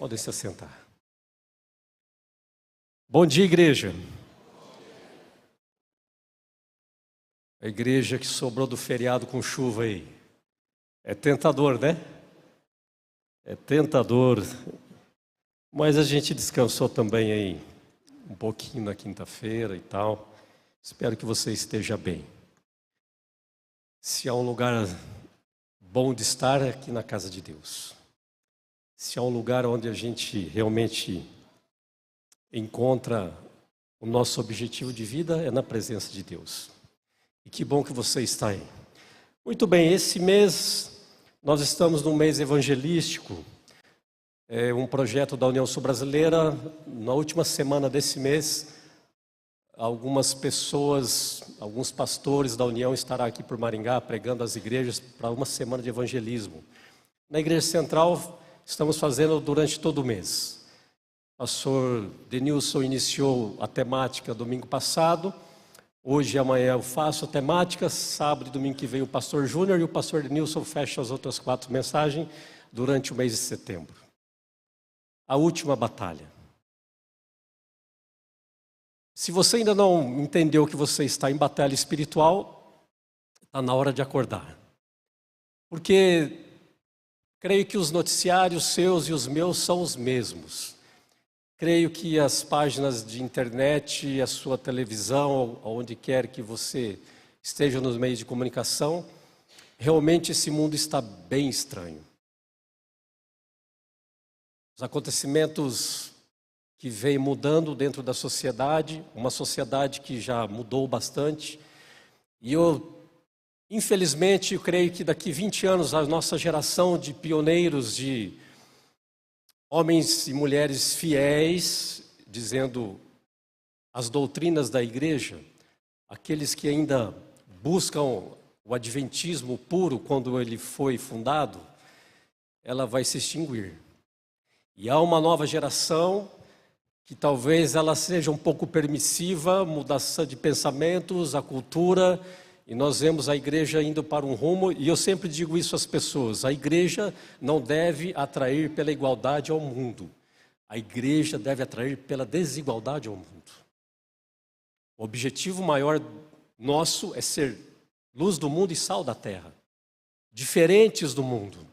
Podem se assentar. Bom dia, igreja. A igreja que sobrou do feriado com chuva aí. É tentador, né? É tentador. Mas a gente descansou também aí um pouquinho na quinta-feira e tal. Espero que você esteja bem. Se há um lugar bom de estar, é aqui na casa de Deus. Se há um lugar onde a gente realmente encontra o nosso objetivo de vida, é na presença de Deus. E que bom que você está aí. Muito bem, esse mês nós estamos num mês evangelístico. É um projeto da União Sul-Brasileira. Na última semana desse mês, algumas pessoas, alguns pastores da União estarão aqui por Maringá pregando às igrejas para uma semana de evangelismo. Na Igreja Central, estamos fazendo durante todo o mês. O pastor Denilson iniciou a temática domingo passado. Hoje e amanhã eu faço a temática. Sábado e domingo que vem o pastor Júnior e o pastor Denilson fecha as outras 4 mensagens durante o mês de setembro. A última batalha. Se você ainda não entendeu que você está em batalha espiritual, está na hora de acordar. Porque creio que os noticiários seus e os meus são os mesmos. Creio que as páginas de internet, a sua televisão, onde quer que você esteja nos meios de comunicação, realmente esse mundo está bem estranho. Os acontecimentos que vêm mudando dentro da sociedade, uma sociedade que já mudou bastante. E infelizmente, eu creio que daqui 20 anos, a nossa geração de pioneiros, de homens e mulheres fiéis, dizendo as doutrinas da igreja, aqueles que ainda buscam o adventismo puro quando ele foi fundado, ela vai se extinguir. E há uma nova geração que talvez ela seja um pouco permissiva, mudança de pensamentos, a cultura, e nós vemos a igreja indo para um rumo, e eu sempre digo isso às pessoas, a igreja não deve atrair pela igualdade ao mundo, a igreja deve atrair pela desigualdade ao mundo. O objetivo maior nosso é ser luz do mundo e sal da terra, diferentes do mundo.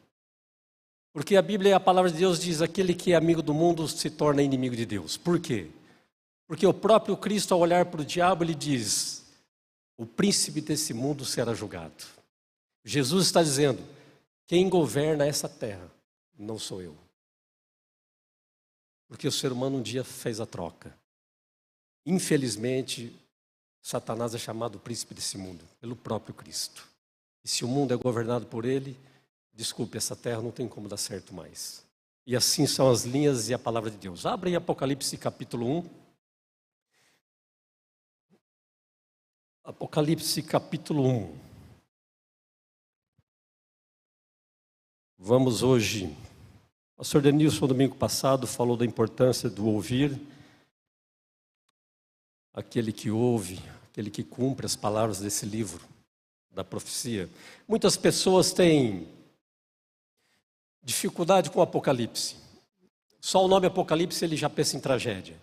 Porque a Bíblia, a palavra de Deus diz, aquele que é amigo do mundo se torna inimigo de Deus. Por quê? Porque o próprio Cristo, ao olhar para o diabo, ele diz, o príncipe desse mundo será julgado. Jesus está dizendo, quem governa essa terra não sou eu. Porque o ser humano um dia fez a troca. Infelizmente, Satanás é chamado príncipe desse mundo, pelo próprio Cristo. E se o mundo é governado por ele, desculpe, essa terra não tem como dar certo mais. E assim são as linhas e a palavra de Deus. Abre em Apocalipse capítulo 1. Apocalipse capítulo 1. Vamos hoje. O pastor Denilson, domingo passado, falou da importância do ouvir. Aquele que ouve, aquele que cumpre as palavras desse livro, da profecia. Muitas pessoas têm dificuldade com o Apocalipse. Só o nome Apocalipse ele já pensa em tragédia.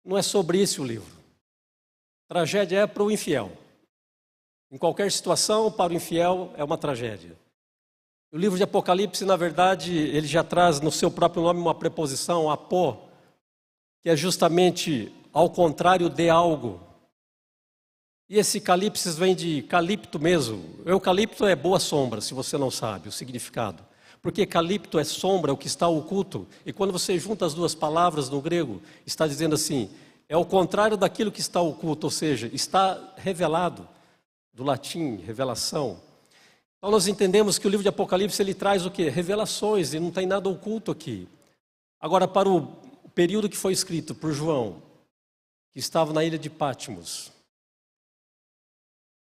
Não é sobre isso o livro. Tragédia é para o infiel. Em qualquer situação, para o infiel é uma tragédia. O livro de Apocalipse, na verdade, ele já traz no seu próprio nome uma preposição, apó, que é justamente ao contrário de algo. E esse calipsis vem de calipto mesmo. Eucalipto é boa sombra, se você não sabe o significado. Porque calipto é sombra, o que está oculto. E quando você junta as duas palavras no grego, está dizendo assim, é o contrário daquilo que está oculto, ou seja, está revelado, do latim, revelação. Então nós entendemos que o livro de Apocalipse ele traz o quê? Revelações, e não tem nada oculto aqui. Agora, para o período que foi escrito por João, que estava na ilha de Patmos,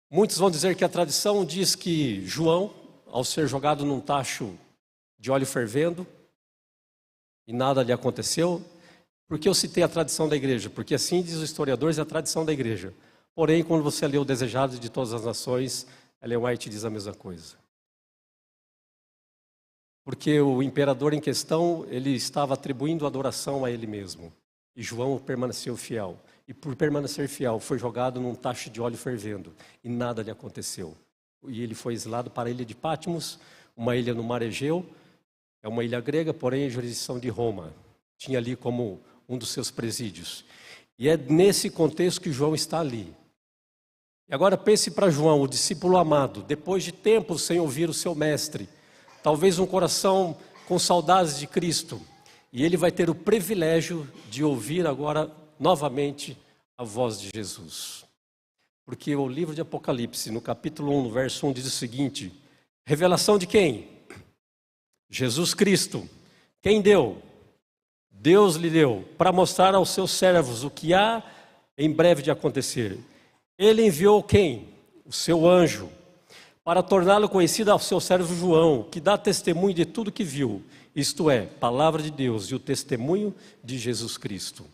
muitos vão dizer que a tradição diz que João, ao ser jogado num tacho de óleo fervendo, e nada lhe aconteceu. Por que eu citei a tradição da igreja? Porque assim diz os historiadores, é a tradição da igreja. Porém, quando você lê o Desejado de Todas as Nações, Ellen White diz a mesma coisa. porque o imperador em questão, ele estava atribuindo adoração a ele mesmo. E João permaneceu fiel. E por permanecer fiel, foi jogado num tacho de óleo fervendo. E nada lhe aconteceu. E ele foi exilado para a ilha de Patmos, uma ilha no mar Egeu. É uma ilha grega, porém, em jurisdição de Roma. Tinha ali como um dos seus presídios. E é nesse contexto que João está ali. E agora pense para João, o discípulo amado, depois de tempo sem ouvir o seu mestre, talvez um coração com saudades de Cristo, e ele vai ter o privilégio de ouvir agora novamente a voz de Jesus. Porque o livro de Apocalipse, no capítulo 1, no verso 1, diz o seguinte: revelação de quem? Jesus Cristo. Quem deu? Deus lhe deu, para mostrar aos seus servos o que há em breve de acontecer. Ele enviou quem? O seu anjo, para torná-lo conhecido ao seu servo João, que dá testemunho de tudo que viu, isto é, palavra de Deus e o testemunho de Jesus Cristo.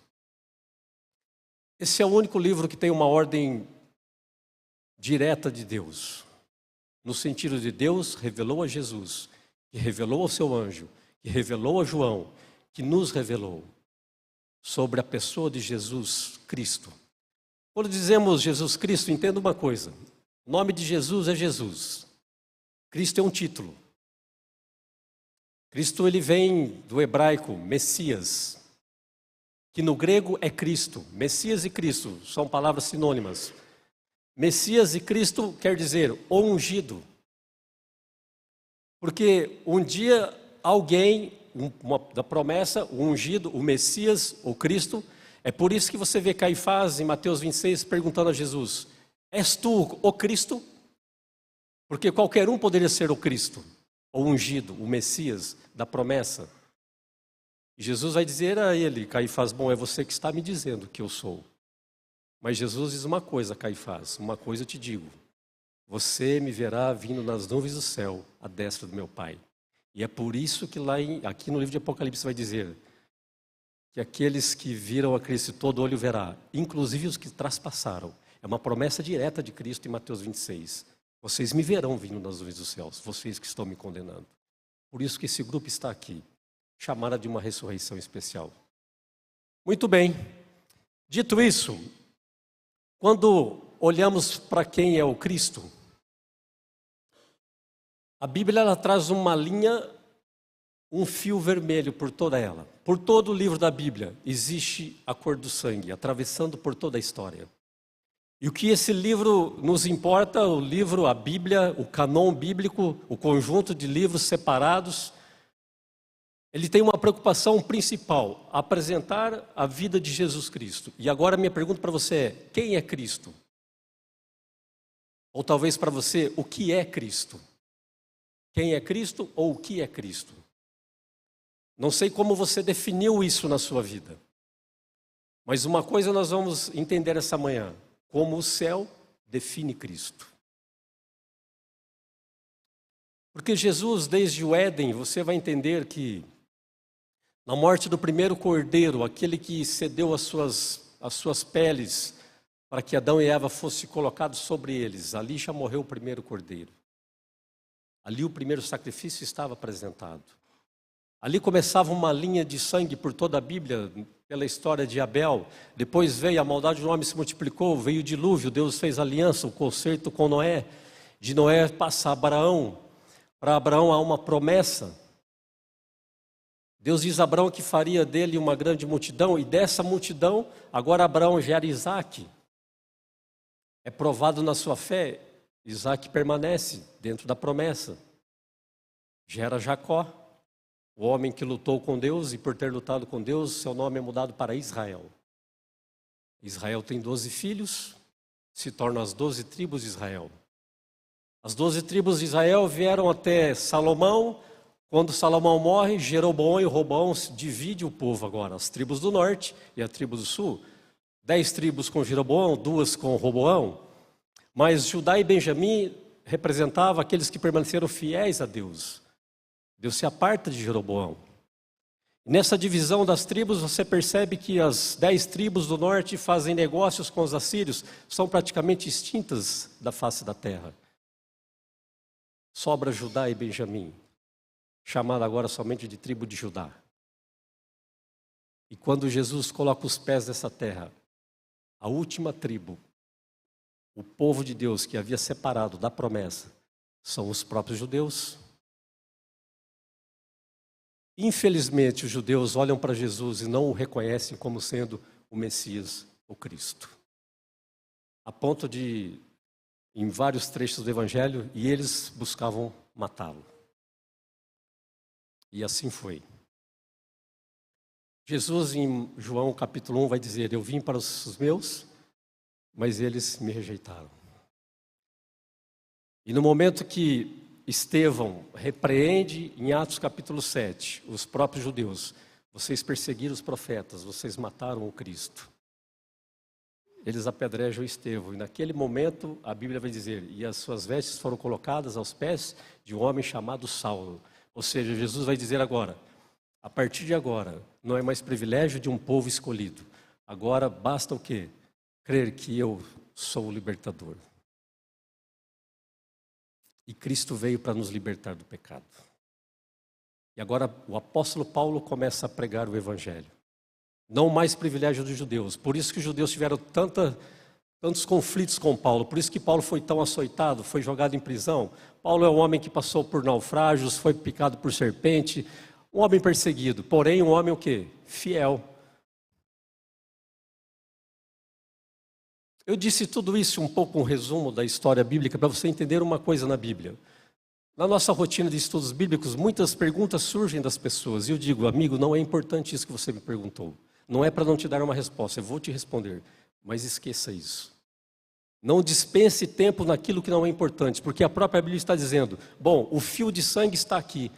Esse é o único livro que tem uma ordem direta de Deus, no sentido de Deus revelou a Jesus, que revelou ao seu anjo, que revelou a João, que nos revelou sobre a pessoa de Jesus Cristo. Quando dizemos Jesus Cristo, entenda uma coisa: o nome de Jesus é Jesus. Cristo é um título. Cristo, ele vem do hebraico Messias, que no grego é Cristo. Messias e Cristo são palavras sinônimas. Messias e Cristo quer dizer o ungido. Porque um dia alguém, da promessa, o ungido, o Messias, o Cristo, é por isso que você vê Caifás em Mateus 26 perguntando a Jesus: és tu o Cristo? Porque qualquer um poderia ser o Cristo, o ungido, o Messias da promessa. E Jesus vai dizer a ele, Caifás: bom, é você que está me dizendo que eu sou. Mas Jesus diz uma coisa, Caifás, uma coisa eu te digo: você me verá vindo nas nuvens do céu, à destra do meu Pai. E é por isso que aqui no livro de Apocalipse vai dizer que aqueles que viram a Cristo, todo olho verá, inclusive os que traspassaram. É uma promessa direta de Cristo em Mateus 26. Vocês me verão vindo nas nuvens dos céus, vocês que estão me condenando. Por isso que esse grupo está aqui, chamada de uma ressurreição especial. Muito bem. Dito isso, quando olhamos para quem é o Cristo, a Bíblia ela traz uma linha, um fio vermelho por toda ela. Por todo o livro da Bíblia existe a cor do sangue, atravessando por toda a história. E o que esse livro nos importa, o livro, a Bíblia, o canon bíblico, o conjunto de livros separados, ele tem uma preocupação principal: apresentar a vida de Jesus Cristo. E agora minha pergunta para você é: quem é Cristo? Ou talvez para você, o que é Cristo? Quem é Cristo ou o que é Cristo? Não sei como você definiu isso na sua vida. Mas uma coisa nós vamos entender essa manhã: como o céu define Cristo. Porque Jesus, desde o Éden, você vai entender que na morte do primeiro cordeiro, aquele que cedeu as suas peles para que Adão e Eva fossem colocados sobre eles, ali já morreu o primeiro cordeiro. Ali o primeiro sacrifício estava apresentado. Ali começava uma linha de sangue por toda a Bíblia, pela história de Abel. Depois veio a maldade do homem, se multiplicou, veio o dilúvio, Deus fez aliança, o concerto com Noé. De Noé passa a Abraão. Para Abraão há uma promessa. Deus diz a Abraão que faria dele uma grande multidão, e dessa multidão, agora Abraão gera Isaque. É provado na sua fé, Isaque permanece dentro da promessa. Gera Jacó, o homem que lutou com Deus, e por ter lutado com Deus, seu nome é mudado para Israel. Israel tem 12 filhos, se tornam as 12 tribos de Israel. As 12 tribos de Israel vieram até Salomão. Quando Salomão morre, Jeroboão e Roboão divide o povo agora, as tribos do norte e a tribo do sul. 10 tribos com Jeroboão, 2 com Roboão. Mas Judá e Benjamim representavam aqueles que permaneceram fiéis a Deus. Deus se aparta de Jeroboão. Nessa divisão das tribos, você percebe que as 10 tribos do norte fazem negócios com os assírios, são praticamente extintas da face da terra. Sobra Judá e Benjamim. chamada agora somente de tribo de Judá. E quando Jesus coloca os pés nessa terra, a última tribo, o povo de Deus que havia separado da promessa, são os próprios judeus. Infelizmente, os judeus olham para Jesus e não o reconhecem como sendo o Messias, o Cristo. A ponto de, em vários trechos do Evangelho, e eles buscavam matá-lo. E assim foi. Jesus, em João capítulo 1, vai dizer: eu vim para os meus, mas eles me rejeitaram. E no momento que Estevão repreende, em Atos capítulo 7, os próprios judeus: vocês perseguiram os profetas, vocês mataram o Cristo. Eles apedrejam Estevão, e naquele momento a Bíblia vai dizer: e as suas vestes foram colocadas aos pés de um homem chamado Saulo. Ou seja, Jesus vai dizer agora: a partir de agora, não é mais privilégio de um povo escolhido. Agora basta o quê? Crer que eu sou o libertador. E Cristo veio para nos libertar do pecado. E agora o apóstolo Paulo começa a pregar o Evangelho. Não mais privilégio dos judeus. Por isso que os judeus tiveram tantos conflitos com Paulo. Por isso que Paulo foi tão açoitado, foi jogado em prisão. Paulo é um homem que passou por naufrágios, foi picado por serpente. Um homem perseguido, porém um homem o quê? Fiel. Eu disse tudo isso um pouco um resumo da história bíblica para você entender uma coisa na Bíblia. Na nossa rotina de estudos bíblicos, muitas perguntas surgem das pessoas. E eu digo: amigo, não é importante isso que você me perguntou. Não é para não te dar uma resposta, eu vou te responder. Mas esqueça isso. Não dispense tempo naquilo que não é importante, porque a própria Bíblia está dizendo: bom, o fio de sangue está aqui.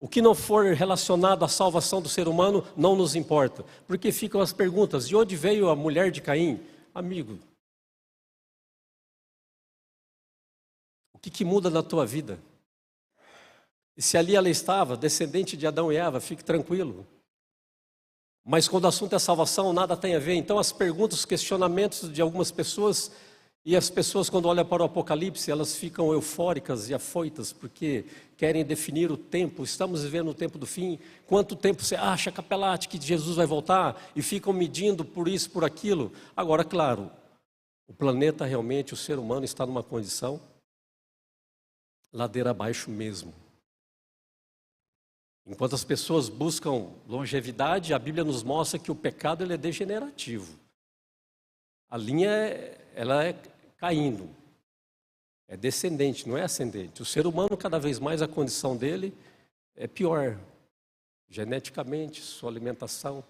O que não for relacionado à salvação do ser humano não nos importa. Porque ficam as perguntas: de onde veio a mulher de Caim? Amigo, o que muda na tua vida? E se ali ela estava, descendente de Adão e Eva, fique tranquilo. Mas quando o assunto é salvação, nada tem a ver. Então as perguntas, os questionamentos de algumas pessoas, e as pessoas quando olham para o Apocalipse, elas ficam eufóricas e afoitas, porque querem definir o tempo. Estamos vivendo o tempo do fim. Quanto tempo você acha, Capelati, que Jesus vai voltar? E ficam medindo por isso, por aquilo. Agora, claro, o planeta realmente, o ser humano está numa condição ladeira abaixo mesmo. Enquanto as pessoas buscam longevidade, a Bíblia nos mostra que o pecado ele é degenerativo. A linha ela é caindo, é descendente, não é ascendente. O ser humano, cada vez mais, a condição dele é pior. Geneticamente, sua alimentação,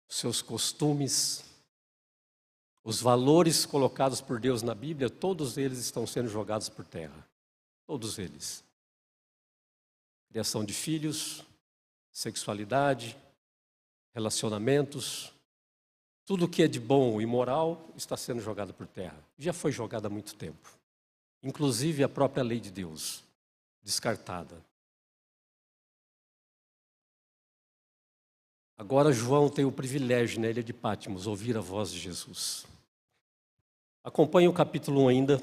seus costumes, os valores colocados por Deus na Bíblia, todos eles estão sendo jogados por terra. Todos eles. Criação de filhos, sexualidade, relacionamentos, tudo que é de bom e moral está sendo jogado por terra. Já foi jogado há muito tempo. Inclusive a própria lei de Deus, descartada. Agora João tem o privilégio na ilha de Patmos, ouvir a voz de Jesus. Acompanhe o capítulo 1 ainda,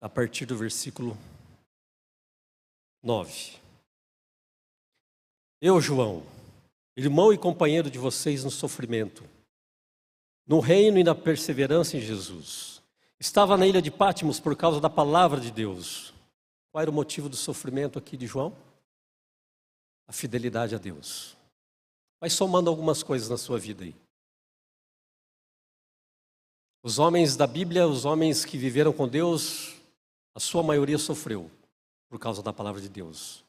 a partir do versículo 9. Eu, João, irmão e companheiro de vocês no sofrimento, no reino e na perseverança em Jesus, estava na ilha de Patmos por causa da palavra de Deus. Qual era o motivo do sofrimento aqui de João? A fidelidade a Deus. Vai somando algumas coisas na sua vida aí. Os homens da Bíblia, os homens que viveram com Deus, a sua maioria sofreu por causa da palavra de Deus,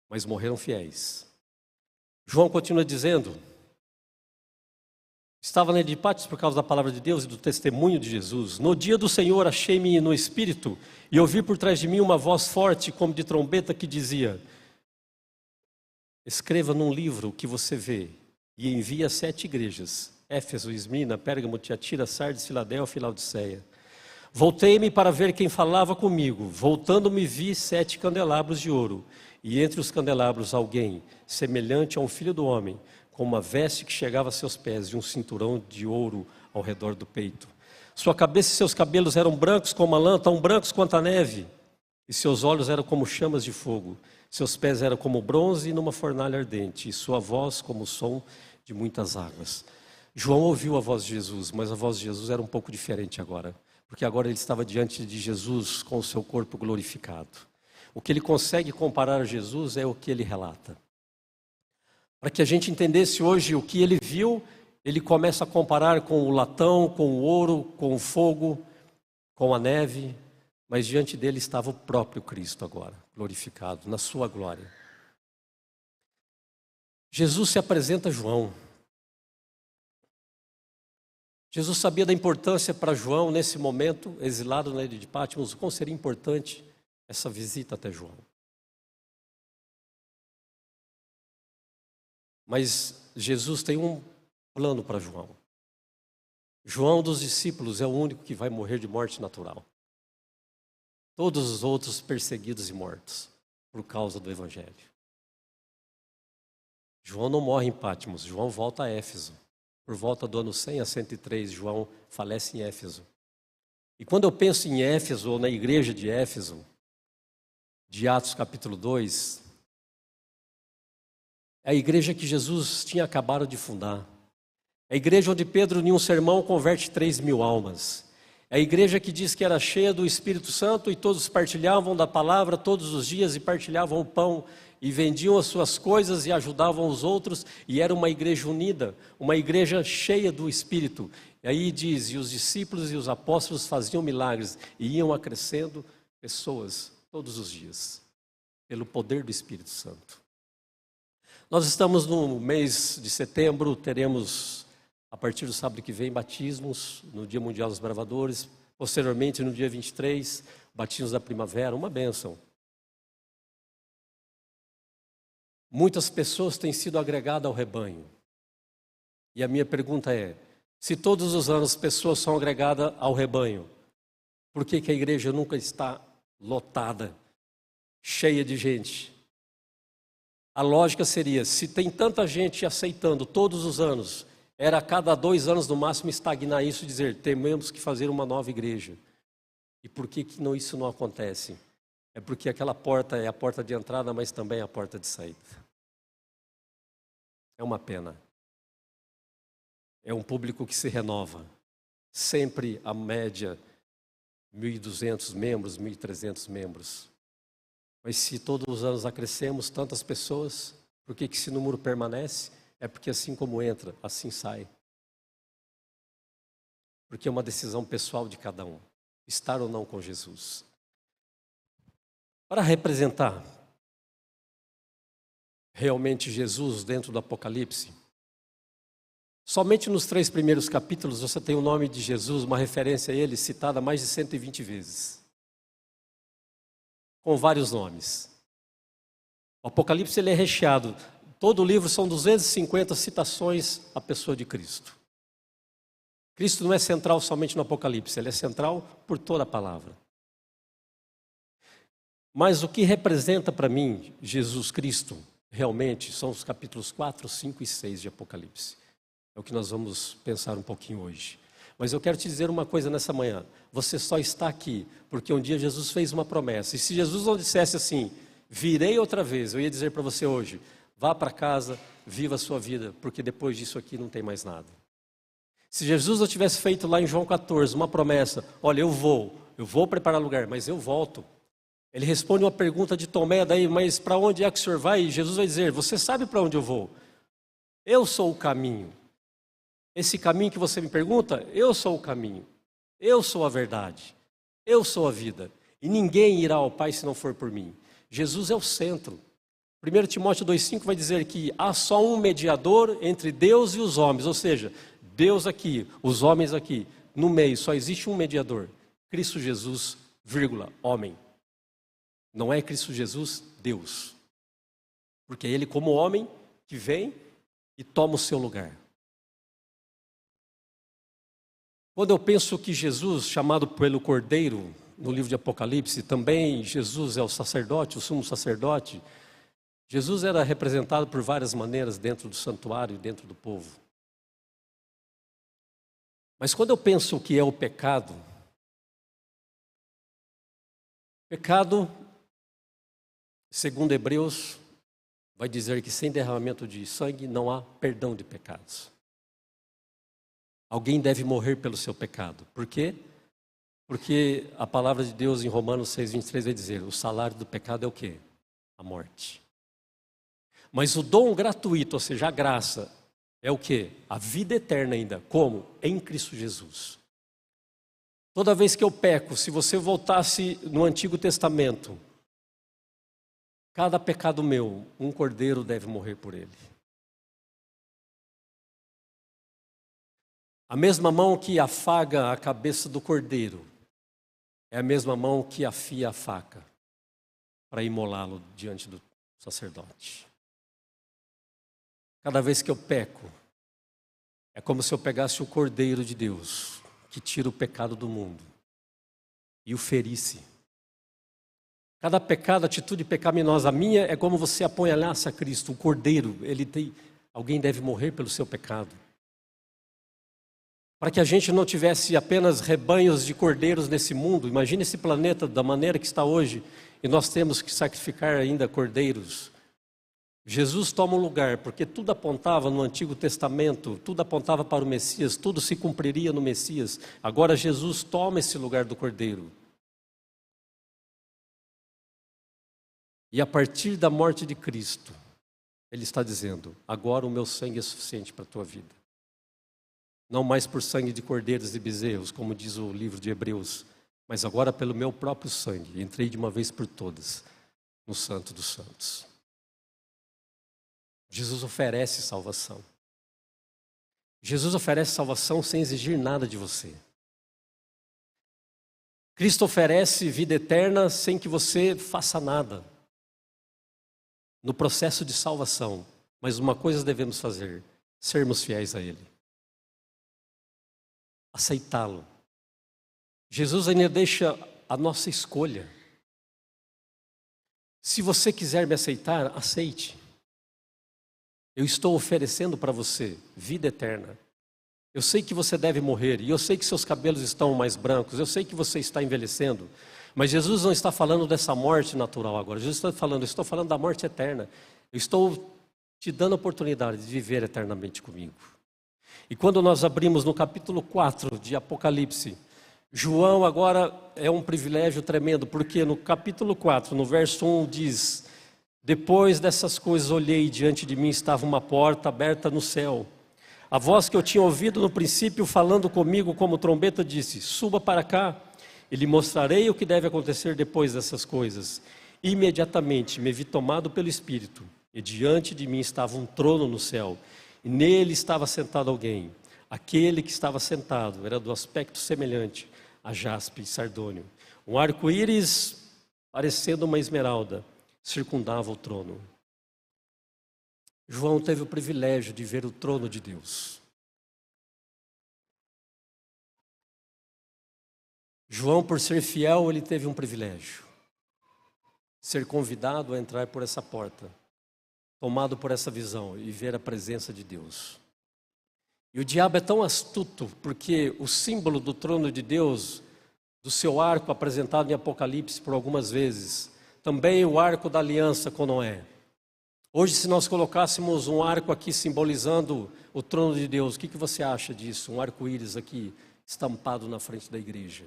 mas morreram fiéis. João continua dizendo: estava na ilha de Patmos por causa da palavra de Deus e do testemunho de Jesus. No dia do Senhor achei-me no Espírito e ouvi por trás de mim uma voz forte como de trombeta que dizia: escreva num livro o que você vê e envie a 7 igrejas: Éfeso, Esmirna, Pérgamo, Tiatira, Sardes, Filadélfia e Laodiceia. Voltei-me para ver quem falava comigo. Voltando-me vi 7 candelabros de ouro, e entre os candelabros alguém, semelhante a um filho do homem, com uma veste que chegava a seus pés e um cinturão de ouro ao redor do peito. Sua cabeça e seus cabelos eram brancos como a lã, tão brancos quanto a neve. E seus olhos eram como chamas de fogo. Seus pés eram como bronze numa fornalha ardente. E sua voz como o som de muitas águas. João ouviu a voz de Jesus, mas a voz de Jesus era um pouco diferente agora. Porque agora ele estava diante de Jesus com o seu corpo glorificado. O que ele consegue comparar a Jesus é o que ele relata. Para que a gente entendesse hoje o que ele viu, ele começa a comparar com o latão, com o ouro, com o fogo, com a neve, mas diante dele estava o próprio Cristo agora, glorificado, na sua glória. Jesus se apresenta a João. Jesus sabia da importância para João, nesse momento, exilado na ilha de Patmos, como seria importante essa visita até João. Mas Jesus tem um plano para João. João dos discípulos é o único que vai morrer de morte natural. Todos os outros perseguidos e mortos por causa do Evangelho. João não morre em Patmos, João volta a Éfeso. Por volta do ano 100 a 103, João falece em Éfeso. E quando eu penso em Éfeso, ou na igreja de Éfeso, de Atos capítulo 2, é a igreja que Jesus tinha acabado de fundar. É a igreja onde Pedro, em um sermão, converte 3.000 almas. É a igreja que diz que era cheia do Espírito Santo e todos partilhavam da palavra todos os dias e partilhavam o pão e vendiam as suas coisas e ajudavam os outros, e era uma igreja unida, uma igreja cheia do Espírito. E aí diz, e os discípulos e os apóstolos faziam milagres e iam acrescendo pessoas todos os dias, pelo poder do Espírito Santo. Nós estamos no mês de setembro, teremos, a partir do sábado que vem, batismos, no Dia Mundial dos Bravadores, posteriormente no dia 23, batismos da primavera, uma bênção. Muitas pessoas têm sido agregadas ao rebanho. E a minha pergunta é, se todos os anos pessoas são agregadas ao rebanho, por que a igreja nunca está lotada, cheia de gente? A lógica seria, se tem tanta gente aceitando todos os anos, era a cada 2 anos no máximo estagnar isso e dizer, temos que fazer uma nova igreja. E por que isso não acontece? É porque aquela porta é a porta de entrada, mas também é a porta de saída. É uma pena. É um público que se renova. Sempre a média, 1.200 membros, 1.300 membros. Mas se todos os anos acrescemos tantas pessoas, por que esse número permanece? É porque assim como entra, assim sai. Porque é uma decisão pessoal de cada um, estar ou não com Jesus. Para representar realmente Jesus dentro do Apocalipse, somente nos 3 primeiros capítulos você tem o nome de Jesus, uma referência a ele citada mais de 120 vezes. Com vários nomes. O Apocalipse ele é recheado. Todo o livro são 250 citações à pessoa de Cristo. Cristo não é central somente no Apocalipse, ele é central por toda a palavra. Mas o que representa para mim Jesus Cristo, realmente, são os capítulos 4, 5 e 6 de Apocalipse. É o que nós vamos pensar um pouquinho hoje. Mas eu quero te dizer uma coisa nessa manhã. Você só está aqui porque um dia Jesus fez uma promessa. E se Jesus não dissesse assim, virei outra vez, eu ia dizer para você hoje, vá para casa, viva a sua vida, porque depois disso aqui não tem mais nada. Se Jesus não tivesse feito lá em João 14 uma promessa, olha, eu vou preparar lugar, mas eu volto. Ele responde uma pergunta de Tomé, daí, mas para onde é que o senhor vai? E Jesus vai dizer, você sabe para onde eu vou? Eu sou o caminho. Esse caminho que você me pergunta, eu sou o caminho. Eu sou a verdade. Eu sou a vida. E ninguém irá ao Pai se não for por mim. Jesus é o centro. 1 Timóteo 2,5 vai dizer que há só um mediador entre Deus e os homens. Ou seja, Deus aqui, os homens aqui. No meio só existe um mediador. Cristo Jesus, vírgula, homem. Não é Cristo Jesus, Deus. Porque é Ele como homem que vem e toma o seu lugar. Quando eu penso que Jesus, chamado pelo Cordeiro, no livro de Apocalipse, também Jesus é o sacerdote, o sumo sacerdote, Jesus era representado por várias maneiras dentro do santuário e dentro do povo. Mas quando eu penso o que é o pecado, segundo Hebreus, vai dizer que sem derramamento de sangue não há perdão de pecados. Alguém deve morrer pelo seu pecado. Por quê? Porque a palavra de Deus em Romanos 6:23 vai dizer: o salário do pecado é o quê? A morte. Mas o dom gratuito, ou seja, a graça, é o quê? A vida eterna ainda. Como? Em Cristo Jesus. Toda vez que eu peco, se você voltasse no Antigo Testamento, cada pecado meu, um cordeiro deve morrer por ele. A mesma mão que afaga a cabeça do cordeiro é a mesma mão que afia a faca para imolá-lo diante do sacerdote. Cada vez que eu peco, é como se eu pegasse o cordeiro de Deus, que tira o pecado do mundo, e o ferisse. Cada pecado, atitude pecaminosa minha, é como você apunhalasse a Cristo, o cordeiro. Alguém deve morrer pelo seu pecado. Para que a gente não tivesse apenas rebanhos de cordeiros nesse mundo, imagine esse planeta da maneira que está hoje, e nós temos que sacrificar ainda cordeiros. Jesus toma um lugar, porque tudo apontava no Antigo Testamento, tudo apontava para o Messias, tudo se cumpriria no Messias. Agora Jesus toma esse lugar do cordeiro. E a partir da morte de Cristo, Ele está dizendo: agora o meu sangue é suficiente para a tua vida. Não mais por sangue de cordeiros e bezerros, como diz o livro de Hebreus, mas agora pelo meu próprio sangue. Entrei de uma vez por todas no Santo dos Santos. Jesus oferece salvação. Jesus oferece salvação sem exigir nada de você. Cristo oferece vida eterna sem que você faça nada no processo de salvação. Mas uma coisa devemos fazer: sermos fiéis a Ele. Aceitá-lo. Jesus ainda deixa a nossa escolha. Se você quiser me aceitar, aceite. Eu estou oferecendo para você vida eterna. Eu sei que você deve morrer, e eu sei que seus cabelos estão mais brancos, eu sei que você está envelhecendo, mas Jesus não está falando dessa morte natural agora. Jesus está falando, eu estou falando da morte eterna. Eu estou te dando a oportunidade de viver eternamente comigo. E quando nós abrimos no capítulo 4 de Apocalipse, João agora é um privilégio tremendo, porque no capítulo 4, no verso 1 diz: depois dessas coisas olhei, e diante de mim estava uma porta aberta no céu. A voz que eu tinha ouvido no princípio falando comigo como trombeta disse: suba para cá e lhe mostrarei o que deve acontecer depois dessas coisas. Imediatamente me vi tomado pelo Espírito, e diante de mim estava um trono no céu, e nele estava sentado alguém. Aquele que estava sentado era do aspecto semelhante a jaspe e sardônio. Um arco-íris parecendo uma esmeralda circundava o trono. João teve o privilégio de ver o trono de Deus. João, por ser fiel, ele teve um privilégio: ser convidado a entrar por essa porta, tomado por essa visão e ver a presença de Deus. E o diabo é tão astuto, porque o símbolo do trono de Deus, do seu arco apresentado em Apocalipse por algumas vezes, também o arco da aliança com Noé. Hoje, se nós colocássemos um arco aqui simbolizando o trono de Deus, o que você acha disso? Um arco-íris aqui estampado na frente da igreja.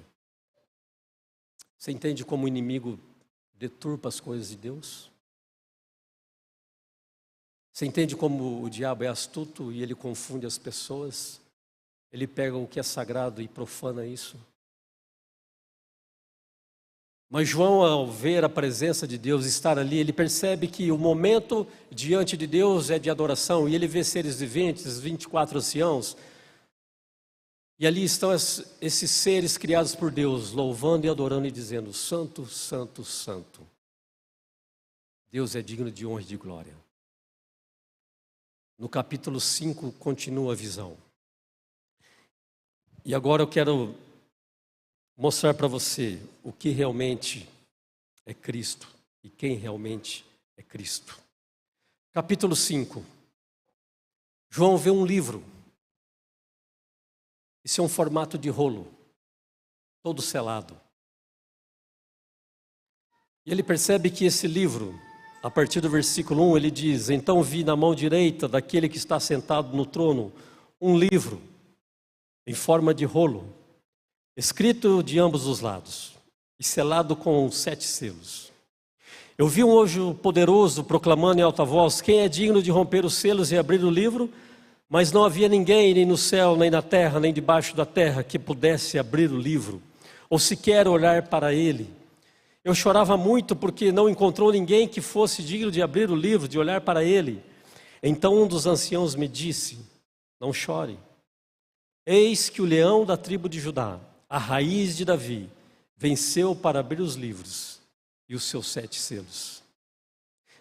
Você entende como o inimigo deturpa as coisas de Deus? Você entende como o diabo é astuto e ele confunde as pessoas? Ele pega o que é sagrado e profana isso. Mas João, ao ver a presença de Deus, estar ali, ele percebe que o momento diante de Deus é de adoração, e ele vê seres viventes, 24 anciãos, e ali estão esses seres criados por Deus, louvando e adorando e dizendo: santo, santo, santo. Deus é digno de honra e de glória. No capítulo 5 continua a visão. E agora eu quero mostrar para você o que realmente é Cristo e quem realmente é Cristo. Capítulo 5. João vê um livro Isso é um formato de rolo, todo selado. E ele percebe que esse livro, a partir do versículo 1, ele diz: então vi na mão direita daquele que está sentado no trono um livro em forma de rolo, escrito de ambos os lados e selado com 7 selos. Eu vi um anjo poderoso proclamando em alta voz: quem é digno de romper os selos e abrir o livro? Mas não havia ninguém, nem no céu, nem na terra, nem debaixo da terra, que pudesse abrir o livro, ou sequer olhar para ele. Eu chorava muito porque não encontrou ninguém que fosse digno de abrir o livro, de olhar para ele. Então um dos anciãos me disse: não chore. Eis que o leão da tribo de Judá, a raiz de Davi, venceu para abrir os livros e os seus 7 selos.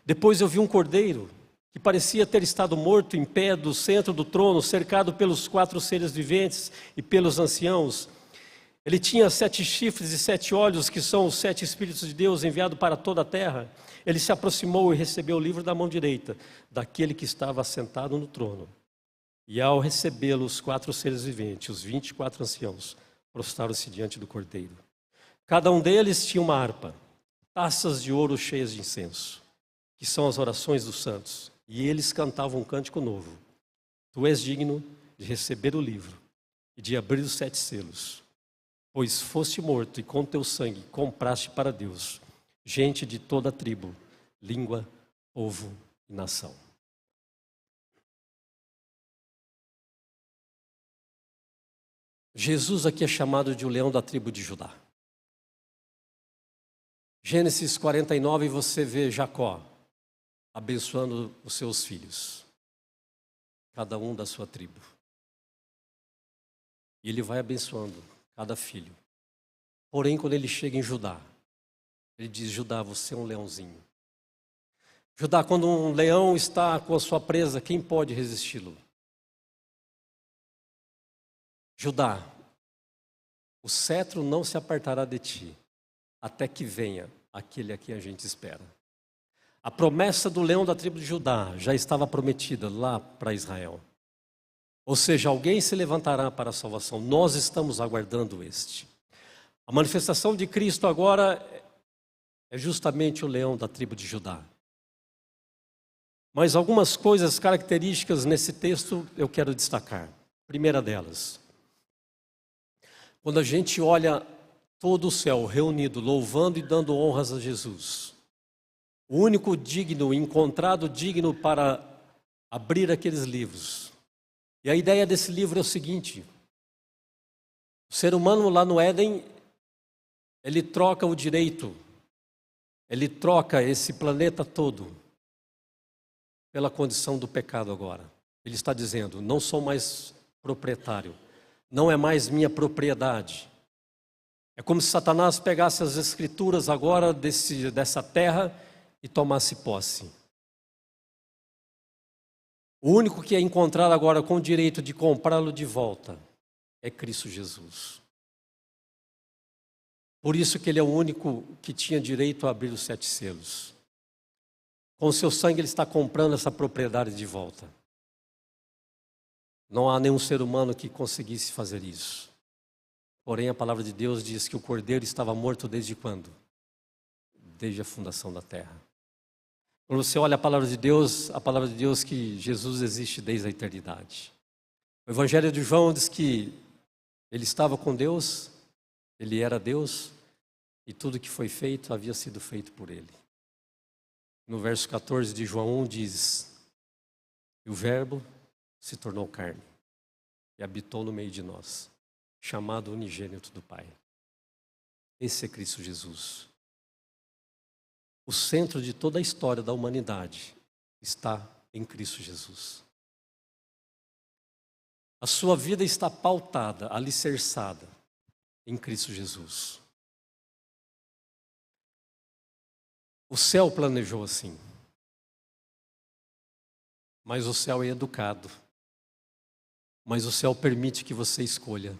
Depois eu vi um cordeiro que parecia ter estado morto em pé do centro do trono, cercado pelos 4 seres viventes e pelos anciãos. Ele tinha 7 chifres e 7 olhos, que são os 7 Espíritos de Deus enviados para toda a terra. Ele se aproximou e recebeu o livro da mão direita daquele que estava sentado no trono. E ao recebê-lo, os 4 seres viventes, os 24 anciãos, prostraram-se diante do cordeiro. Cada um deles tinha uma harpa, taças de ouro cheias de incenso, que são as orações dos santos. E eles cantavam um cântico novo: tu és digno de receber o livro e de abrir os 7 selos, pois foste morto e com teu sangue compraste para Deus gente de toda tribo, língua, povo e nação. Jesus aqui é chamado de o leão da tribo de Judá. Gênesis 49, você vê Jacó abençoando os seus filhos, cada um da sua tribo. E ele vai abençoando cada filho. Porém, quando ele chega em Judá, ele diz: Judá, você é um leãozinho. Judá, quando um leão está com a sua presa, quem pode resisti-lo? Judá, o cetro não se apartará de ti, até que venha aquele a quem a gente espera. A promessa do leão da tribo de Judá já estava prometida lá para Israel. Ou seja, alguém se levantará para a salvação. Nós estamos aguardando este. A manifestação de Cristo agora é justamente o leão da tribo de Judá. Mas algumas coisas características nesse texto eu quero destacar. Primeira delas: quando a gente olha todo o céu reunido, louvando e dando honras a Jesus, o único digno, encontrado digno para abrir aqueles livros. E a ideia desse livro é o seguinte: o ser humano lá no Éden, ele troca o direito, ele troca esse planeta todo pela condição do pecado agora. Ele está dizendo: não sou mais proprietário, não é mais minha propriedade. É como se Satanás pegasse as escrituras agora dessa terra e tomasse posse. O único que é encontrado agora com o direito de comprá-lo de volta é Cristo Jesus. Por isso que ele é o único que tinha direito a abrir os 7 selos. Com o seu sangue ele está comprando essa propriedade de volta. Não há nenhum ser humano que conseguisse fazer isso. Porém, a palavra de Deus diz que o cordeiro estava morto desde quando? Desde a fundação da terra. Quando você olha a palavra de Deus que Jesus existe desde a eternidade. O Evangelho de João diz que ele estava com Deus, ele era Deus, e tudo que foi feito havia sido feito por ele. No verso 14 de João 1 diz: e o Verbo se tornou carne e habitou no meio de nós, chamado unigênito do Pai. Esse é Cristo Jesus. O centro de toda a história da humanidade está em Cristo Jesus. A sua vida está pautada, alicerçada em Cristo Jesus. O céu planejou assim. Mas o céu é educado. Mas o céu permite que você escolha.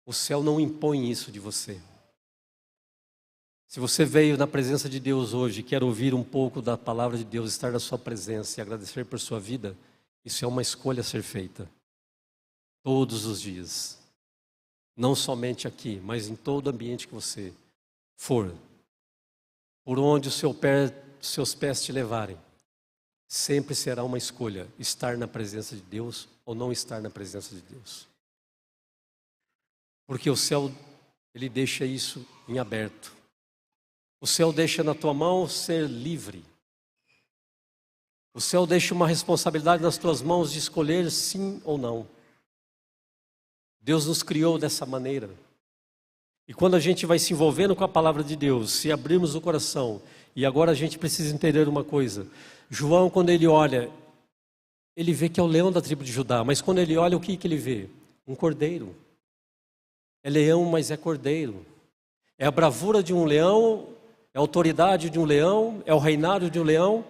O céu não impõe isso de você. Se você veio na presença de Deus hoje, quer ouvir um pouco da palavra de Deus, estar na sua presença e agradecer por sua vida, isso é uma escolha a ser feita. todos os dias. Não somente aqui, mas em todo ambiente que você for. Por onde seus pés te levarem, sempre será uma escolha, estar na presença de Deus ou não estar na presença de Deus. Porque o céu, ele deixa isso em aberto. O céu deixa na tua mão ser livre. O céu deixa uma responsabilidade nas tuas mãos de escolher sim ou não. Deus nos criou dessa maneira. E quando a gente vai se envolvendo com a palavra de Deus, se abrirmos o coração, e agora a gente precisa entender uma coisa. João, quando ele olha, ele vê que é o leão da tribo de Judá, mas quando ele olha, o que ele vê? Um cordeiro. É leão, mas é cordeiro. É a bravura de um leão, é a autoridade de um leão, é o reinado de um leão,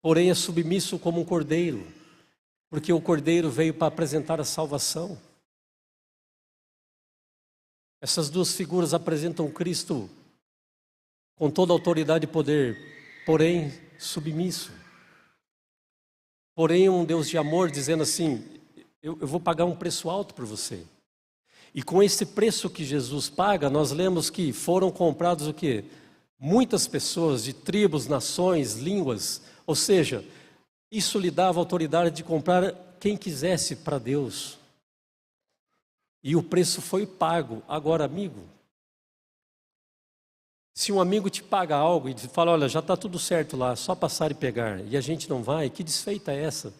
porém é submisso como um cordeiro, porque o cordeiro veio para apresentar a salvação. Essas duas figuras apresentam Cristo com toda a autoridade e poder, porém submisso. Porém um Deus de amor dizendo assim, eu vou pagar um preço alto por você. E com esse preço que Jesus paga, nós lemos que foram comprados o quê? Muitas pessoas de tribos, nações, línguas, ou seja, isso lhe dava autoridade de comprar quem quisesse para Deus. E o preço foi pago. Agora, amigo, se um amigo te paga algo e te fala, olha, já está tudo certo lá, só passar e pegar, e a gente não vai, que desfeita é essa?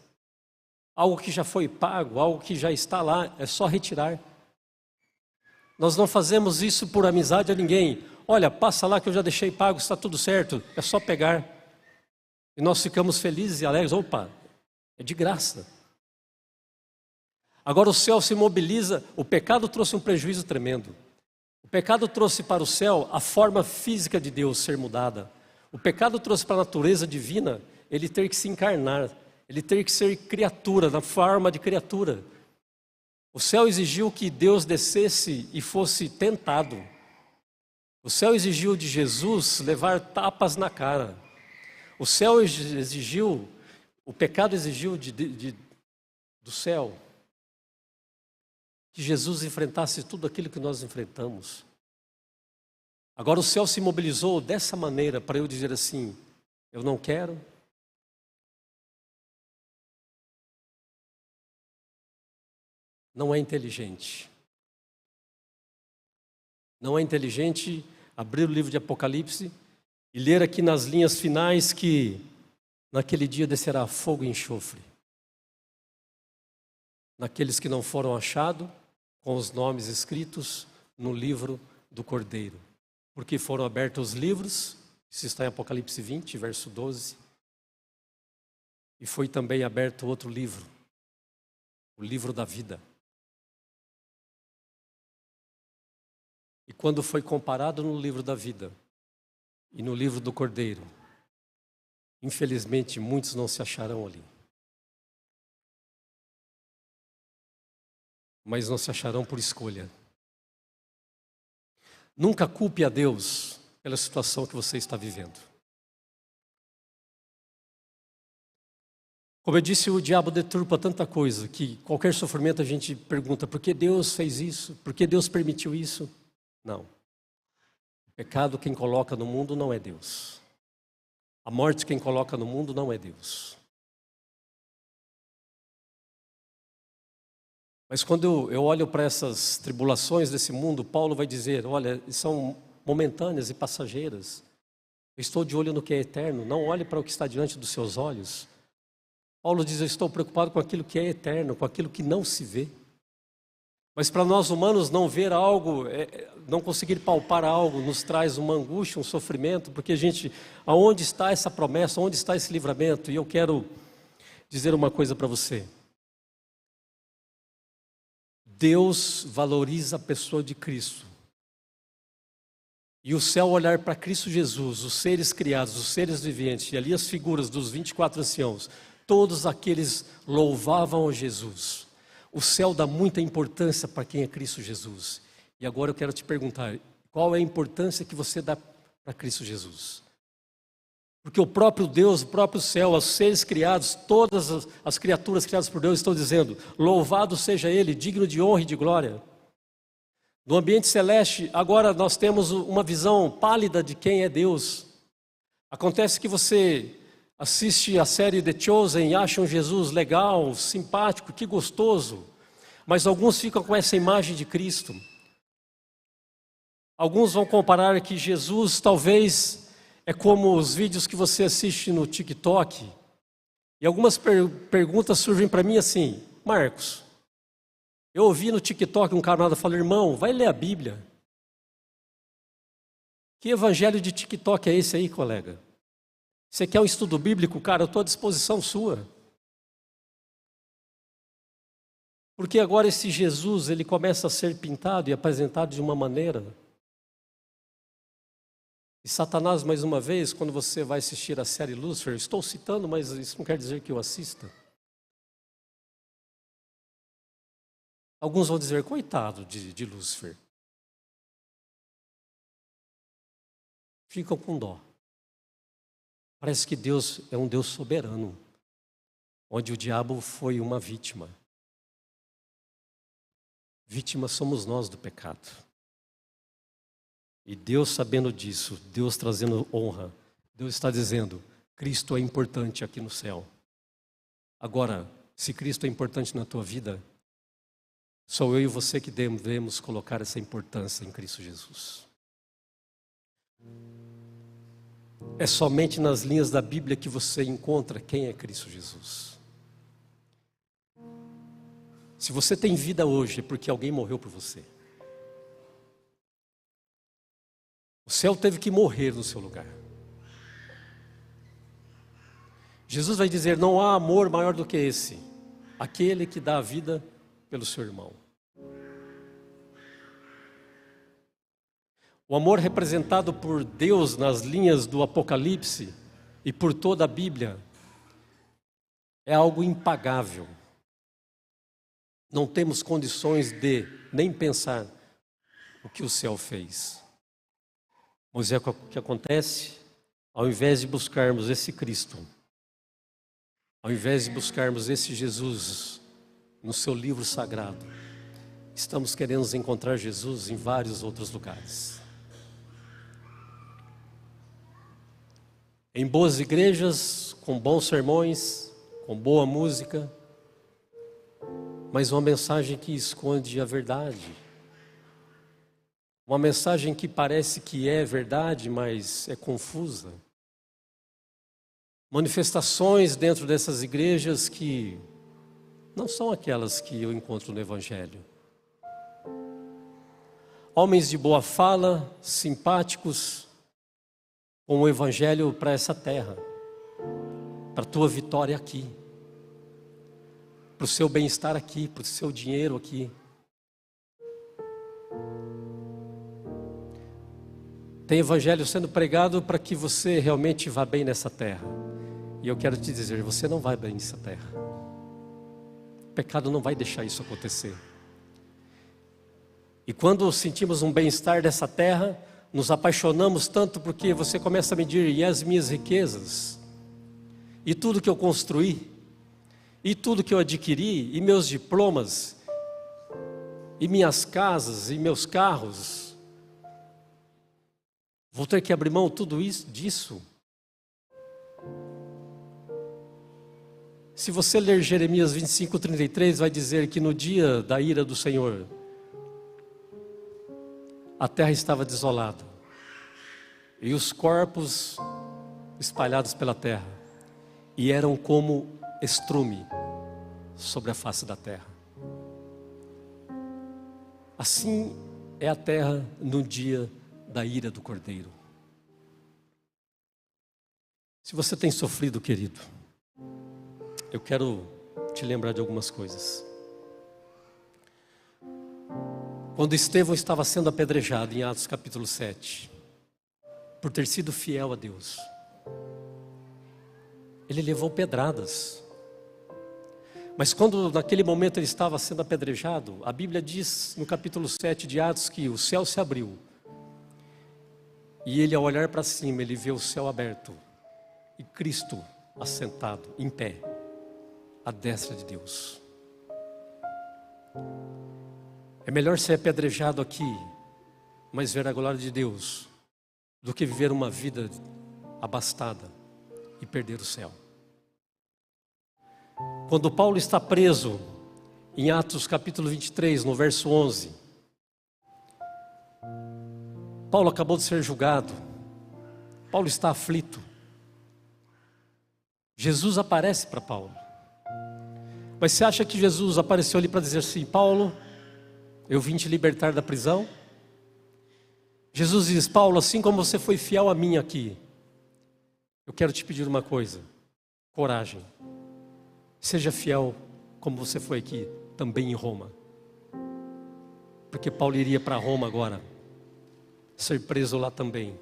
Algo que já foi pago, algo que já está lá, é só retirar. Nós não fazemos isso por amizade a ninguém. Olha, passa lá que eu já deixei pago, está tudo certo, é só pegar. E nós ficamos felizes e alegres, opa, é de graça. Agora o céu se mobiliza, o pecado trouxe um prejuízo tremendo. O pecado trouxe para o céu a forma física de Deus ser mudada. O pecado trouxe para a natureza divina ele ter que se encarnar, ele ter que ser criatura, na forma de criatura. O céu exigiu que Deus descesse e fosse tentado. O céu exigiu de Jesus levar tapas na cara. O céu exigiu, o pecado exigiu do céu que Jesus enfrentasse tudo aquilo que nós enfrentamos. Agora o céu se mobilizou dessa maneira para eu dizer assim, eu não quero. Não é inteligente. Não é inteligente abrir o livro de Apocalipse e ler aqui nas linhas finais que naquele dia descerá fogo e enxofre. Naqueles que não foram achados, com os nomes escritos no livro do Cordeiro. Porque foram abertos os livros, isso está em Apocalipse 20, verso 12. E foi também aberto outro livro, o livro da vida. E quando foi comparado no livro da vida e no livro do Cordeiro, infelizmente muitos não se acharão ali. Mas não se acharão por escolha. Nunca culpe a Deus pela situação que você está vivendo. Como eu disse, o diabo deturpa tanta coisa que qualquer sofrimento a gente pergunta, por que Deus fez isso? Por que Deus permitiu isso? Não. O pecado quem coloca no mundo não é Deus. A morte quem coloca no mundo não é Deus. Mas quando eu olho para essas tribulações desse mundo, Paulo vai dizer, olha, são momentâneas e passageiras. Eu estou de olho no que é eterno, não olhe para o que está diante dos seus olhos. Paulo diz, eu estou preocupado com aquilo que é eterno, com aquilo que não se vê. Mas para nós humanos não ver algo, não conseguir palpar algo, nos traz uma angústia, um sofrimento, porque a gente, aonde está essa promessa, onde está esse livramento? E eu quero dizer uma coisa para você. Deus valoriza a pessoa de Cristo. E o céu olhar para Cristo Jesus, os seres criados, os seres viventes, e ali as figuras dos 24 anciãos, todos aqueles louvavam a Jesus. O céu dá muita importância para quem é Cristo Jesus. E agora eu quero te perguntar, qual é a importância que você dá para Cristo Jesus? Porque o próprio Deus, o próprio céu, os seres criados, todas as criaturas criadas por Deus estão dizendo: louvado seja Ele, digno de honra e de glória. No ambiente celeste, agora nós temos uma visão pálida de quem é Deus. Acontece que você assiste a série The Chosen e acha um Jesus legal, simpático, que gostoso. Mas alguns ficam com essa imagem de Cristo. Alguns vão comparar que Jesus talvez é como os vídeos que você assiste no TikTok. E algumas perguntas surgem para mim assim: Marcos, eu ouvi no TikTok um camarada falar: irmão, vai ler a Bíblia. Que evangelho de TikTok é esse aí, colega? Você quer um estudo bíblico? Cara, eu estou à disposição sua. Porque agora esse Jesus, ele começa a ser pintado e apresentado de uma maneira. E Satanás, mais uma vez, quando você vai assistir a série Lúcifer, estou citando, mas isso não quer dizer que eu assista. Alguns vão dizer: coitado de Lúcifer. Ficam com dó. Parece que Deus é um Deus soberano, onde o diabo foi uma vítima. Vítimas somos nós do pecado. E Deus, sabendo disso, Deus trazendo honra, Deus está dizendo: Cristo é importante aqui no céu. Agora, se Cristo é importante na tua vida, sou eu e você que devemos colocar essa importância em Cristo Jesus. É somente nas linhas da Bíblia que você encontra quem é Cristo Jesus. Se você tem vida hoje, é porque alguém morreu por você. O céu teve que morrer no seu lugar. Jesus vai dizer: não há amor maior do que esse, aquele que dá a vida pelo seu irmão. O amor representado por Deus nas linhas do Apocalipse e por toda a Bíblia é algo impagável. Não temos condições de nem pensar o que o céu fez. Mas é o que acontece, ao invés de buscarmos esse Cristo, ao invés de buscarmos esse Jesus no seu livro sagrado, estamos querendo encontrar Jesus em vários outros lugares. Em boas igrejas, com bons sermões, com boa música, mas uma mensagem que esconde a verdade. Uma mensagem que parece que é verdade, mas é confusa. Manifestações dentro dessas igrejas que não são aquelas que eu encontro no Evangelho. Homens de boa fala, simpáticos, com o Evangelho para essa terra, para a tua vitória aqui, para o seu bem-estar aqui, para o seu dinheiro aqui. Tem Evangelho sendo pregado para que você realmente vá bem nessa terra. E eu quero te dizer: você não vai bem nessa terra. O pecado não vai deixar isso acontecer. E quando sentimos um bem-estar dessa terra, nos apaixonamos tanto porque você começa a medir: e as minhas riquezas? E tudo que eu construí? E tudo que eu adquiri? E meus diplomas? E minhas casas? E meus carros? Vou ter que abrir mão tudo isso, disso? Se você ler Jeremias 25:33, vai dizer que no dia da ira do Senhor, a terra estava desolada, e os corpos espalhados pela terra, e eram como estrume sobre a face da terra. Assim é a terra no dia da ira do Cordeiro. Se você tem sofrido, querido, eu quero te lembrar de algumas coisas. Quando Estevão estava sendo apedrejado em Atos capítulo 7, por ter sido fiel a Deus, ele levou pedradas. Mas quando naquele momento ele estava sendo apedrejado, a Bíblia diz no capítulo 7 de Atos que o céu se abriu. E ele, ao olhar para cima, ele vê o céu aberto. e Cristo assentado, em pé, à destra de Deus. É melhor ser apedrejado aqui, mas ver a glória de Deus, do que viver uma vida abastada e perder o céu. Quando Paulo está preso, em Atos capítulo 23, no verso 11, Paulo acabou de ser julgado, Paulo está aflito. Jesus aparece para Paulo. Mas você acha que Jesus apareceu ali para dizer assim: Paulo, eu vim te libertar da prisão? Jesus diz: Paulo, assim como você foi fiel a mim aqui, eu quero te pedir uma coisa: coragem. Seja fiel como você foi aqui, também em Roma. Porque Paulo iria para Roma agora, ser preso lá também.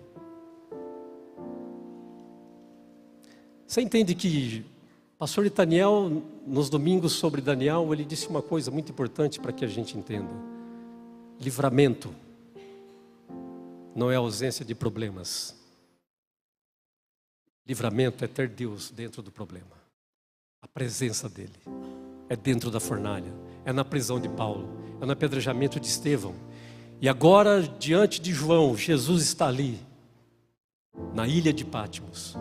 Você entende que o pastor Itaniel, nos domingos sobre Daniel, ele disse uma coisa muito importante para que a gente entenda: livramento não é ausência de problemas. Livramento é ter Deus dentro do problema. A presença dele é dentro da fornalha, é na prisão de Paulo, é no apedrejamento de Estevão. E agora, diante de João, Jesus está ali, na ilha de Patmos,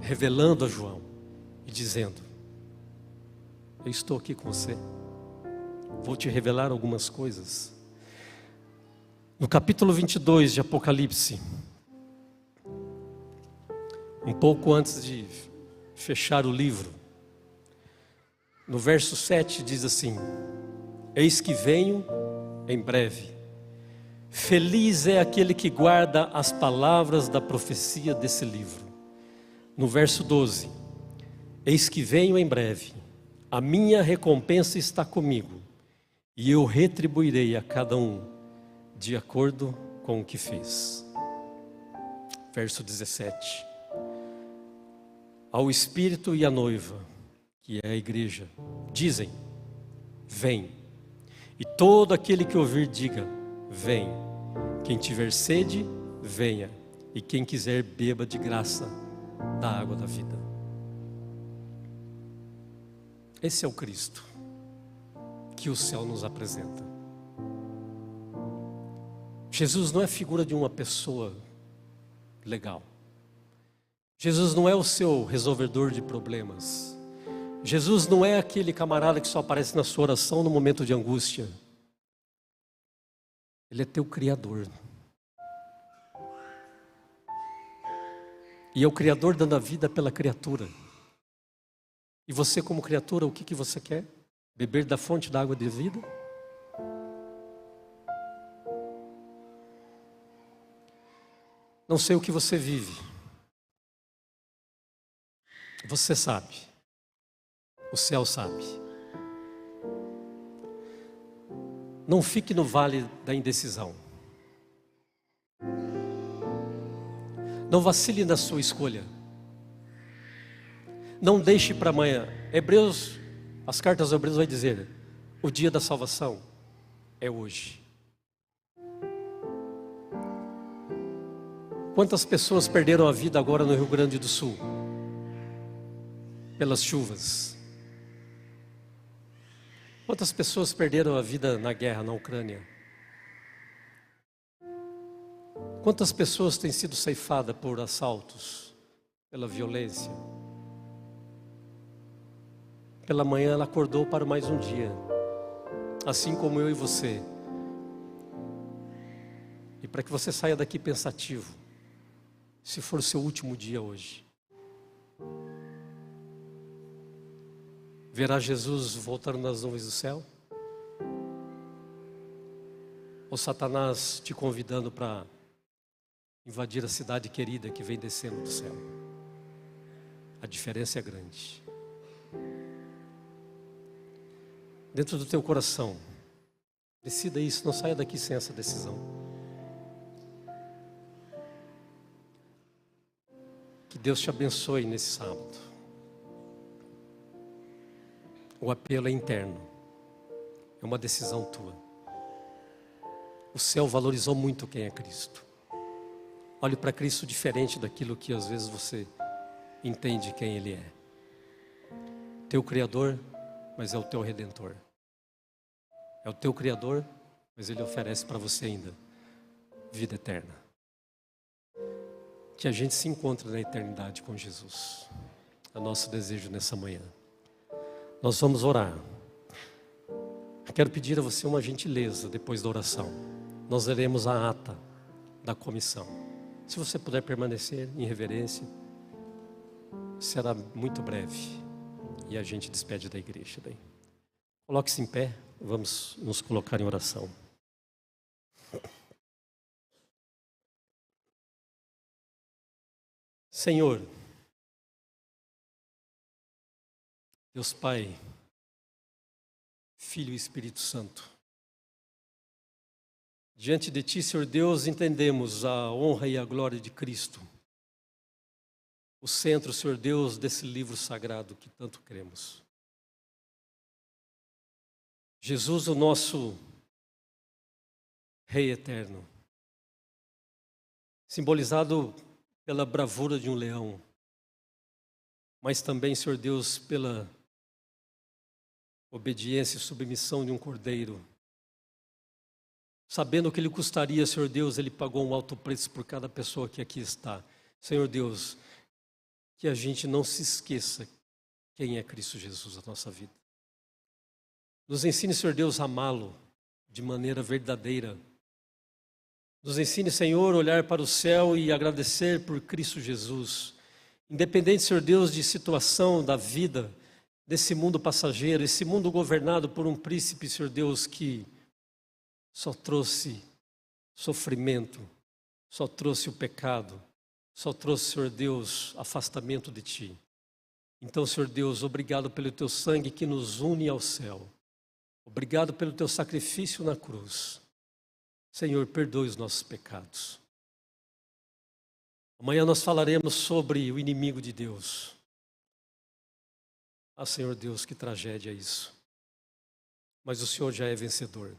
revelando a João e dizendo: eu estou aqui com você, vou te revelar algumas coisas. No capítulo 22 de Apocalipse, um pouco antes de fechar o livro, no verso 7 diz assim: eis que venho em breve, feliz é aquele que guarda as palavras da profecia desse livro. No verso 12, eis que venho em breve, a minha recompensa está comigo, e eu retribuirei a cada um de acordo com o que fez. Verso 17, ao Espírito e à noiva, que é a igreja, dizem: vem. E todo aquele que ouvir diga: vem. Quem tiver sede, venha. E quem quiser, beba de graça da água da vida. Esse é o Cristo que o céu nos apresenta. Jesus não é figura de uma pessoa legal. Jesus não é o seu resolvedor de problemas. Jesus não é aquele camarada que só aparece na sua oração no momento de angústia. Ele é teu Criador. E é o Criador dando a vida pela criatura. E você, como criatura, o que você quer? Beber da fonte da água de vida? Não sei o que você vive. Você sabe. O céu sabe. Não fique no vale da indecisão. Não vacile na sua escolha. Não deixe para amanhã. Hebreus, as cartas aos Hebreus vai dizer: o dia da salvação é hoje. Quantas pessoas perderam a vida agora no Rio Grande do Sul? Pelas chuvas. Quantas pessoas perderam a vida na guerra na Ucrânia? Quantas pessoas têm sido ceifadas por assaltos, pela violência? Pela manhã ela acordou para mais um dia, assim como eu e você. E para que você saia daqui pensativo, se for o seu último dia hoje, verá Jesus voltando nas nuvens do céu? Ou Satanás te convidando para invadir a cidade querida que vem descendo do céu? A diferença é grande. Dentro do teu coração, decida isso, não saia daqui sem essa decisão. Que Deus te abençoe nesse sábado. O apelo é interno, é uma decisão tua. O céu valorizou muito quem é Cristo. Olhe para Cristo diferente daquilo que às vezes você entende quem Ele é. Teu Criador, mas é o teu Redentor. É o teu Criador, mas Ele oferece para você ainda vida eterna. Que a gente se encontre na eternidade com Jesus. É o nosso desejo nessa manhã. Nós vamos orar. Quero pedir a você uma gentileza depois da oração. Nós leremos a ata da comissão. Se você puder permanecer em reverência, será muito breve. E a gente despede da igreja daí. Coloque-se em pé, vamos nos colocar em oração. Senhor, Deus Pai, Filho e Espírito Santo, diante de Ti, Senhor Deus, entendemos a honra e a glória de Cristo, o centro, Senhor Deus, desse livro sagrado que tanto cremos. Jesus, o nosso Rei eterno, simbolizado pela bravura de um leão, mas também, Senhor Deus, pela obediência e submissão de um cordeiro. Sabendo o que lhe custaria, Senhor Deus, Ele pagou um alto preço por cada pessoa que aqui está. Senhor Deus, que a gente não se esqueça quem é Cristo Jesus na nossa vida. Nos ensine, Senhor Deus, a amá-lo de maneira verdadeira. Nos ensine, Senhor, a olhar para o céu e agradecer por Cristo Jesus. Independente, Senhor Deus, de situação da vida, desse mundo passageiro, esse mundo governado por um príncipe, Senhor Deus, que só trouxe sofrimento, só trouxe o pecado, só trouxe, Senhor Deus, afastamento de Ti. Então, Senhor Deus, obrigado pelo Teu sangue que nos une ao céu. Obrigado pelo Teu sacrifício na cruz. Senhor, perdoe os nossos pecados. Amanhã nós falaremos sobre o inimigo de Deus. Ah, Senhor Deus, que tragédia isso. Mas o Senhor já é vencedor.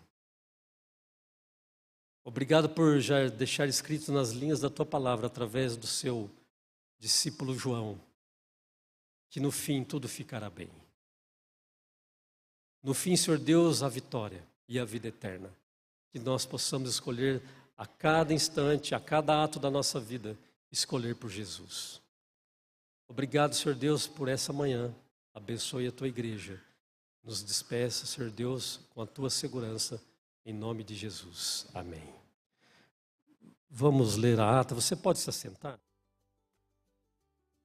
Obrigado por já deixar escrito nas linhas da Tua palavra, através do Seu discípulo João, que no fim tudo ficará bem. No fim, Senhor Deus, a vitória e a vida eterna. Que nós possamos escolher a cada instante, a cada ato da nossa vida, escolher por Jesus. Obrigado, Senhor Deus, por essa manhã. Abençoe a Tua igreja. Nos despeça, Senhor Deus, com a Tua segurança, em nome de Jesus. Amém. Vamos ler a ata. Você pode se assentar?